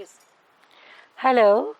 focus. Hello,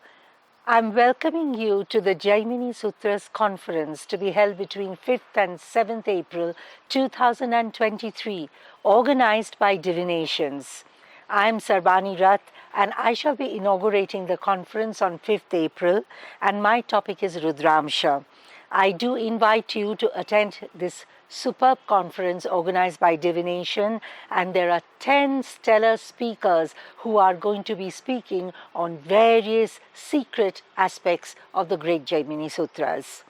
I'm welcoming you to the Jaimini Sutras conference to be held between 5th and 7th April 2023, organized by Divinations. I'm Sarbani Rath and I shall be inaugurating the conference on 5th April, and my topic is Rudramsa. I do invite you to attend this superb conference organized by Divination, and there are 10 stellar speakers who are going to be speaking on various secret aspects of the great Jaimini Sutras.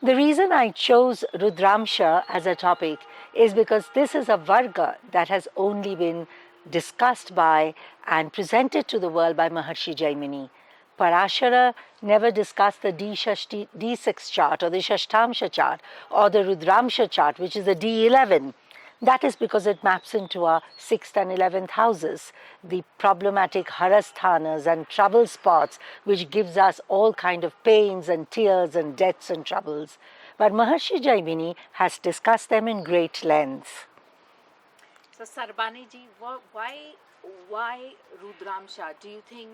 The reason I chose Rudramsa as a topic is because this is a Varga that has only been discussed by and presented to the world by Maharshi Jaimini. Parashara never discussed the D6 chart or the Shashtamsha chart or the Rudramsha chart, which is the D11. That is because it maps into our 6th and 11th houses, the problematic harasthanas and trouble spots, which gives us all kind of pains and tears and deaths and troubles. But Maharshi Jaimini has discussed them in great length. So Sarbani ji, why Rudramsa? Do you think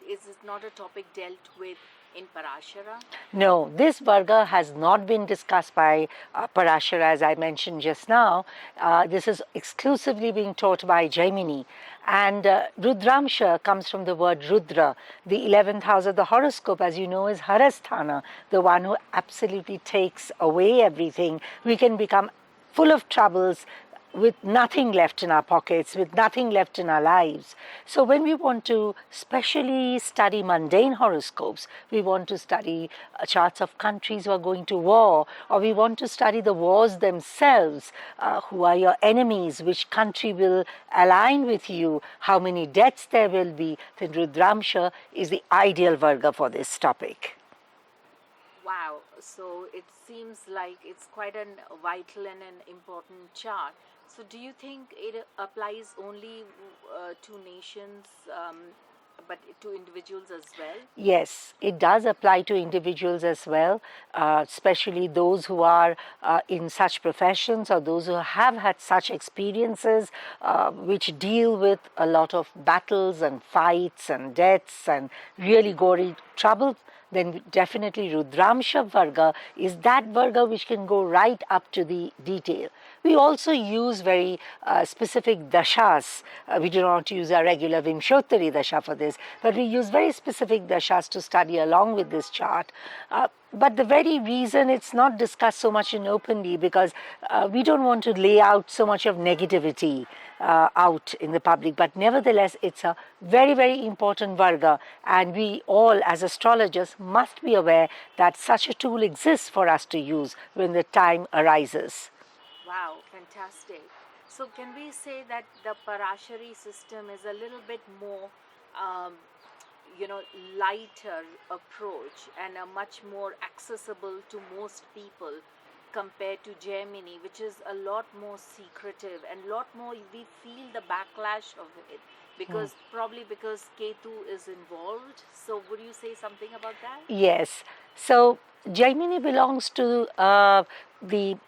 is this not a topic dealt with in Parashara? No, this Varga has not been discussed by Parashara, as I mentioned just now. This is exclusively being taught by Jaimini. And Rudramsa comes from the word Rudra. The 11th house of the horoscope, as you know, is Harasthana, the one who absolutely takes away everything. We can become full of troubles, with nothing left in our pockets, with nothing left in our lives. So when we want to specially study mundane horoscopes, we want to study charts of countries who are going to war, or we want to study the wars themselves, who are your enemies, which country will align with you, how many deaths there will be, then Rudramsa is the ideal Varga for this topic. Wow, so it seems like it's quite a vital and an important chart. So do you think it applies only to nations, but to individuals as well? Yes, it does apply to individuals as well, especially those who are in such professions or those who have had such experiences which deal with a lot of battles and fights and deaths and really gory trouble. Then definitely Rudramsa Varga is that Varga which can go right up to the detail. We also use very specific dashas. We do not use our regular Vimshottari dasha for this, but we use very specific dashas to study along with this chart. But the very reason it's not discussed so much in openly, because we don't want to lay out so much of negativity out in the public. But nevertheless, it's a very, very important Varga, and we all as astrologers must be aware that such a tool exists for us to use when the time arises. Wow, fantastic. So can we say that the Parashari system is a little bit more lighter approach and a much more accessible to most people compared to Jaimini, which is a lot more secretive and a lot more we feel the backlash of it because probably because Ketu is involved. So would you say something about that? Yes. So Jaimini belongs to the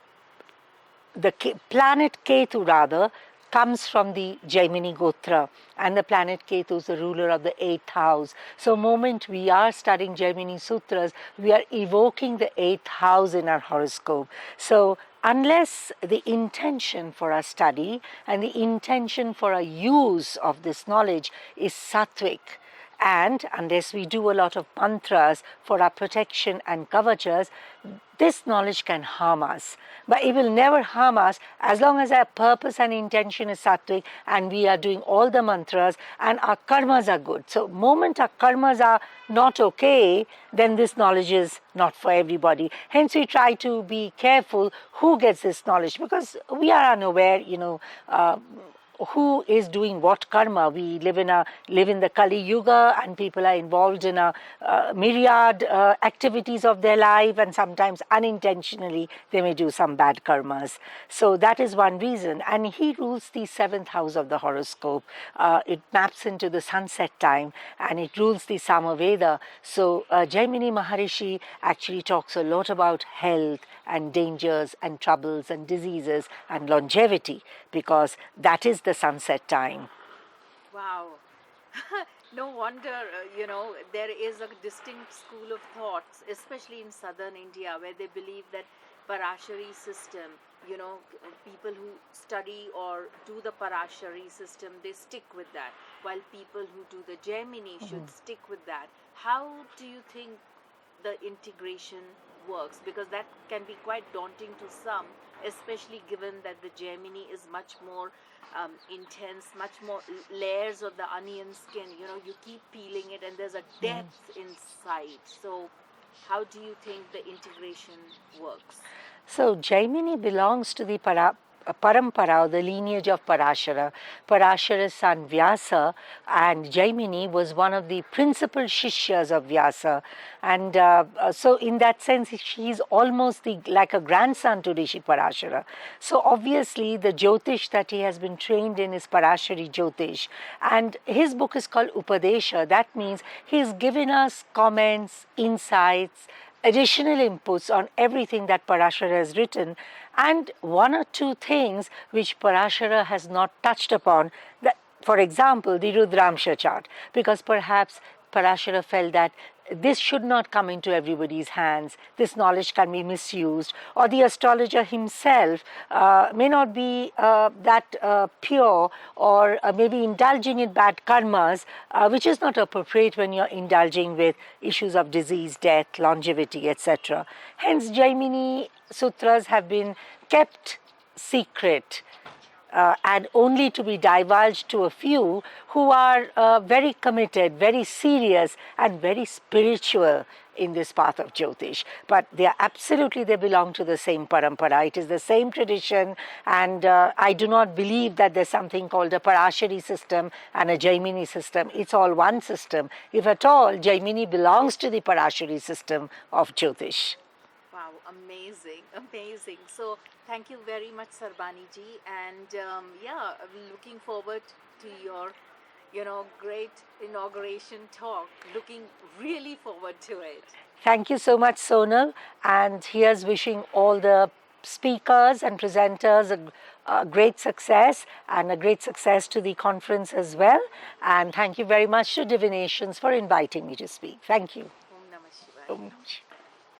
planet Ketu rather comes from the Jaimini Gotra, and the planet Ketu is the ruler of the 8th house. So moment we are studying Jaimini Sutras, we are evoking the 8th house in our horoscope. So unless the intention for our study and the intention for our use of this knowledge is sattvic, and unless we do a lot of mantras for our protection and kavachas, this knowledge can harm us. But it will never harm us as long as our purpose and intention is sattvic and we are doing all the mantras and our karmas are good. So moment our karmas are not okay, then this knowledge is not for everybody. Hence we try to be careful who gets this knowledge, because we are unaware, who is doing what karma. We live in the Kali Yuga, and people are involved in a myriad activities of their life, and sometimes unintentionally they may do some bad karmas. So that is one reason. And he rules the 7th house of the horoscope. It maps into the sunset time, and it rules the Samaveda. So Jaimini Maharishi actually talks a lot about health and dangers and troubles and diseases and longevity, because that is the sunset time. Wow. No wonder, there is a distinct school of thoughts, especially in southern India, where they believe that Parashari system, people who study or do the Parashari system, they stick with that, while people who do the Jaimini should stick with that. How do you think the integration works? Because that can be quite daunting to some, especially given that the Gemini is much more intense, much more layers of the onion skin. You keep peeling it, and there's a depth inside. So, how do you think the integration works? So Jaimini belongs to the Parampara, or the lineage of Parashara. Parashara's son Vyasa, and Jaimini was one of the principal Shishyas of Vyasa. And so in that sense, he is almost like a grandson to Rishi Parashara. So obviously the Jyotish that he has been trained in is Parashari Jyotish. And his book is called Upadesha. That means he's given us comments, insights, additional inputs on everything that Parashara has written, and one or two things which Parashara has not touched upon, that, for example, the Rudramsa chart, because perhaps Parashara felt that this should not come into everybody's hands, this knowledge can be misused, or the astrologer himself may not be that pure, or maybe indulging in bad karmas, which is not appropriate when you're indulging with issues of disease, death, longevity, etc. Hence, Jaimini sutras have been kept secret, and only to be divulged to a few who are very committed, very serious, and very spiritual in this path of Jyotish. But they belong to the same parampara. It is the same tradition, and I do not believe that there's something called a Parashari system and a Jaimini system. It's all one system. If at all, Jaimini belongs to the Parashari system of Jyotish. Wow, amazing, amazing. So, thank you very much, Sarbani ji. And yeah, I'm looking forward to your, great inauguration talk. Looking really forward to it. Thank you so much, Sonal. And here's wishing all the speakers and presenters a great success, and a great success to the conference as well. And thank you very much to Divinations for inviting me to speak. Thank you. Om Namah Shivaya. Om Namah Shivaya.